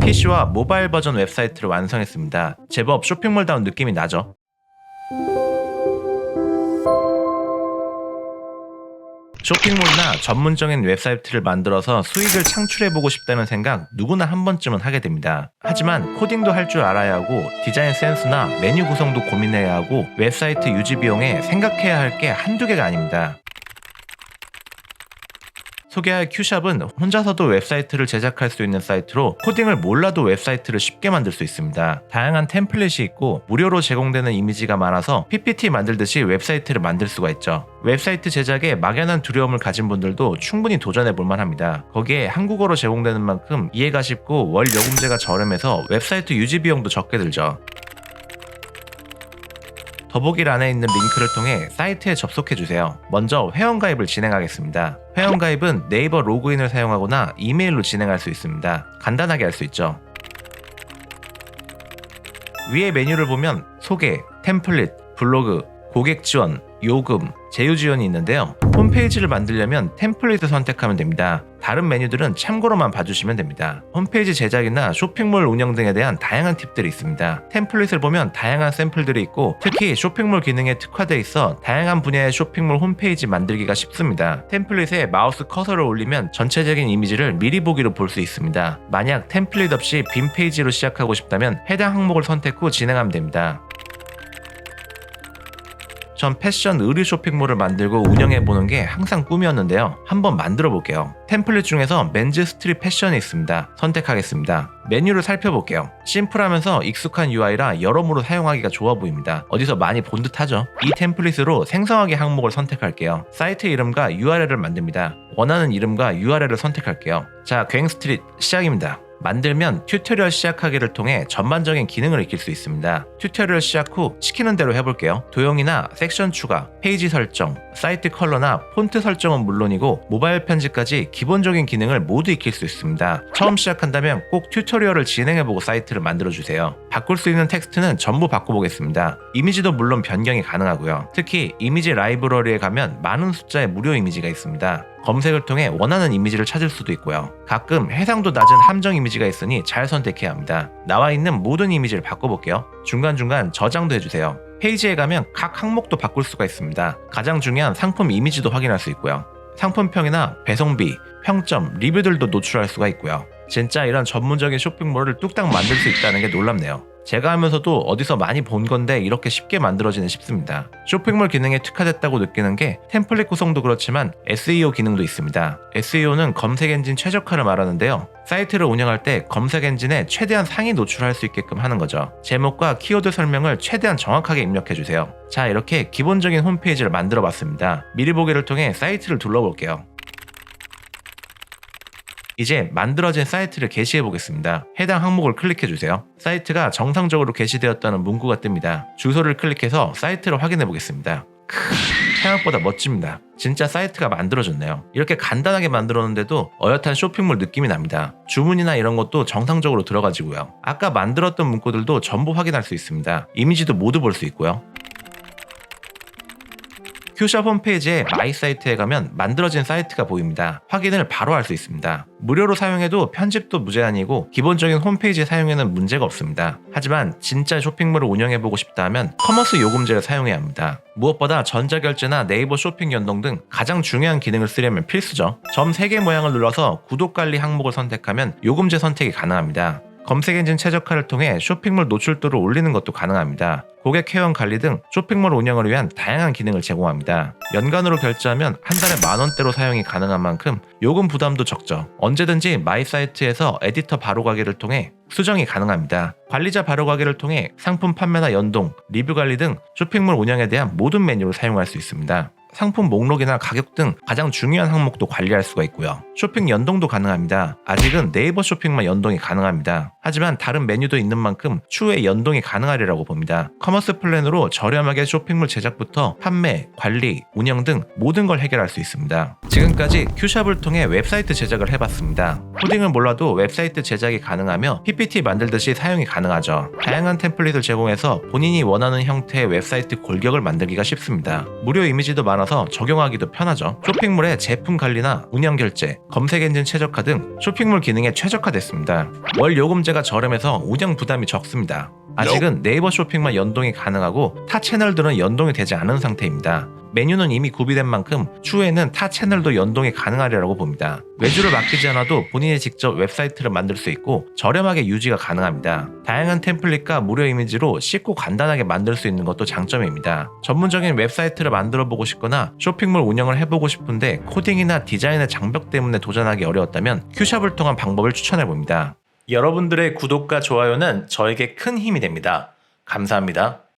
PC와 모바일 버전 웹사이트를 완성했습니다. 제법 쇼핑몰다운 느낌이 나죠? 쇼핑몰이나 전문적인 웹사이트를 만들어서 수익을 창출해보고 싶다는 생각 누구나 한 번쯤은 하게 됩니다. 하지만 코딩도 할 줄 알아야 하고 디자인 센스나 메뉴 구성도 고민해야 하고 웹사이트 유지 비용에 생각해야 할 게 한두 개가 아닙니다. 소개할 큐샵은 혼자서도 웹사이트를 제작할 수 있는 사이트로 코딩을 몰라도 웹사이트를 쉽게 만들 수 있습니다. 다양한 템플릿이 있고 무료로 제공되는 이미지가 많아서 PPT 만들듯이 웹사이트를 만들 수가 있죠. 웹사이트 제작에 막연한 두려움을 가진 분들도 충분히 도전해 볼 만합니다. 거기에 한국어로 제공되는 만큼 이해가 쉽고 월 요금제가 저렴해서 웹사이트 유지 비용도 적게 들죠. 더보기란에 있는 링크를 통해 사이트에 접속해주세요. 먼저 회원가입을 진행하겠습니다. 회원가입은 네이버 로그인을 사용하거나 이메일로 진행할 수 있습니다. 간단하게 할 수 있죠. 위에 메뉴를 보면 소개, 템플릿, 블로그, 고객 지원, 요금, 제휴 지원이 있는데요. 홈페이지를 만들려면 템플릿을 선택하면 됩니다. 다른 메뉴들은 참고로만 봐주시면 됩니다. 홈페이지 제작이나 쇼핑몰 운영 등에 대한 다양한 팁들이 있습니다. 템플릿을 보면 다양한 샘플들이 있고 특히 쇼핑몰 기능에 특화되어 있어 다양한 분야의 쇼핑몰 홈페이지 만들기가 쉽습니다. 템플릿에 마우스 커서를 올리면 전체적인 이미지를 미리 보기로 볼 수 있습니다. 만약 템플릿 없이 빈 페이지로 시작하고 싶다면 해당 항목을 선택 후 진행하면 됩니다. 전 패션 의류 쇼핑몰을 만들고 운영해보는 게 항상 꿈이었는데요. 한번 만들어 볼게요. 템플릿 중에서 맨즈 스트릿 패션이 있습니다. 선택하겠습니다. 메뉴를 살펴볼게요. 심플하면서 익숙한 UI라 여러모로 사용하기가 좋아 보입니다. 어디서 많이 본 듯하죠? 이 템플릿으로 생성하기 항목을 선택할게요. 사이트 이름과 URL을 만듭니다. 원하는 이름과 URL을 선택할게요. 자, 괭스트릿 시작입니다. 만들면 튜토리얼 시작하기를 통해 전반적인 기능을 익힐 수 있습니다. 튜토리얼 시작 후 시키는 대로 해볼게요. 도형이나 섹션 추가, 페이지 설정, 사이트 컬러나 폰트 설정은 물론이고 모바일 편집까지 기본적인 기능을 모두 익힐 수 있습니다. 처음 시작한다면 꼭 튜토리얼을 진행해보고 사이트를 만들어주세요. 바꿀 수 있는 텍스트는 전부 바꿔보겠습니다. 이미지도 물론 변경이 가능하고요. 특히 이미지 라이브러리에 가면 많은 숫자의 무료 이미지가 있습니다. 검색을 통해 원하는 이미지를 찾을 수도 있고요. 가끔 해상도 낮은 함정 이미지가 있으니 잘 선택해야 합니다. 나와 있는 모든 이미지를 바꿔볼게요. 중간중간 저장도 해주세요. 페이지에 가면 각 항목도 바꿀 수가 있습니다. 가장 중요한 상품 이미지도 확인할 수 있고요. 상품평이나 배송비, 평점, 리뷰들도 노출할 수가 있고요. 진짜 이런 전문적인 쇼핑몰을 뚝딱 만들 수 있다는 게 놀랍네요. 제가 하면서도 어디서 많이 본 건데 이렇게 쉽게 만들어지는 싶습니다. 쇼핑몰 기능에 특화됐다고 느끼는 게 템플릿 구성도 그렇지만 SEO 기능도 있습니다. SEO는 검색 엔진 최적화를 말하는데요. 사이트를 운영할 때 검색 엔진에 최대한 상위 노출할 수 있게끔 하는 거죠. 제목과 키워드 설명을 최대한 정확하게 입력해주세요. 자, 이렇게 기본적인 홈페이지를 만들어 봤습니다. 미리 보기를 통해 사이트를 둘러볼게요. 이제 만들어진 사이트를 게시해 보겠습니다. 해당 항목을 클릭해주세요. 사이트가 정상적으로 게시되었다는 문구가 뜹니다. 주소를 클릭해서 사이트를 확인해 보겠습니다. 생각보다 멋집니다. 진짜 사이트가 만들어졌네요. 이렇게 간단하게 만들었는데도 어엿한 쇼핑몰 느낌이 납니다. 주문이나 이런 것도 정상적으로 들어가지고요. 아까 만들었던 문구들도 전부 확인할 수 있습니다. 이미지도 모두 볼 수 있고요. 큐샵 홈페이지에 마이 사이트에 가면 만들어진 사이트가 보입니다. 확인을 바로 할 수 있습니다. 무료로 사용해도 편집도 무제한이고 기본적인 홈페이지 사용에는 문제가 없습니다. 하지만 진짜 쇼핑몰을 운영해보고 싶다 하면 커머스 요금제를 사용해야 합니다. 무엇보다 전자결제나 네이버 쇼핑 연동 등 가장 중요한 기능을 쓰려면 필수죠. 점 3개 모양을 눌러서 구독관리 항목을 선택하면 요금제 선택이 가능합니다. 검색 엔진 최적화를 통해 쇼핑몰 노출도를 올리는 것도 가능합니다. 고객 회원 관리 등 쇼핑몰 운영을 위한 다양한 기능을 제공합니다. 연간으로 결제하면 한 달에 10,000원대로 사용이 가능한 만큼 요금 부담도 적죠. 언제든지 마이 사이트에서 에디터 바로가기를 통해 수정이 가능합니다. 관리자 바로가기를 통해 상품 판매나 연동, 리뷰 관리 등 쇼핑몰 운영에 대한 모든 메뉴를 사용할 수 있습니다. 상품 목록이나 가격 등 가장 중요한 항목도 관리할 수가 있고요. 쇼핑 연동도 가능합니다. 아직은 네이버 쇼핑만 연동이 가능합니다. 하지만 다른 메뉴도 있는 만큼 추후에 연동이 가능하리라고 봅니다. 커머스 플랜으로 저렴하게 쇼핑몰 제작부터 판매, 관리, 운영 등 모든 걸 해결할 수 있습니다. 지금까지 큐샵을 통해 웹사이트 제작을 해봤습니다. 코딩을 몰라도 웹사이트 제작이 가능하며 PPT 만들듯이 사용이 가능하죠. 다양한 템플릿을 제공해서 본인이 원하는 형태의 웹사이트 골격을 만들기가 쉽습니다. 무료 이미지도 많아 많아서 적용하기도 편하죠. 쇼핑몰의 제품 관리나 운영 결제, 검색 엔진 최적화 등 쇼핑몰 기능에 최적화됐습니다. 월 요금제가 저렴해서 운영 부담이 적습니다. 아직은 네이버 쇼핑만 연동이 가능하고 타 채널들은 연동이 되지 않은 상태입니다. 메뉴는 이미 구비된 만큼 추후에는 타 채널도 연동이 가능하리라고 봅니다. 외주를 맡기지 않아도 본인이 직접 웹사이트를 만들 수 있고 저렴하게 유지가 가능합니다. 다양한 템플릿과 무료 이미지로 쉽고 간단하게 만들 수 있는 것도 장점입니다. 전문적인 웹사이트를 만들어 보고 싶거나 쇼핑몰 운영을 해보고 싶은데 코딩이나 디자인의 장벽 때문에 도전하기 어려웠다면 큐샵을 통한 방법을 추천해 봅니다. 여러분들의 구독과 좋아요는 저에게 큰 힘이 됩니다. 감사합니다.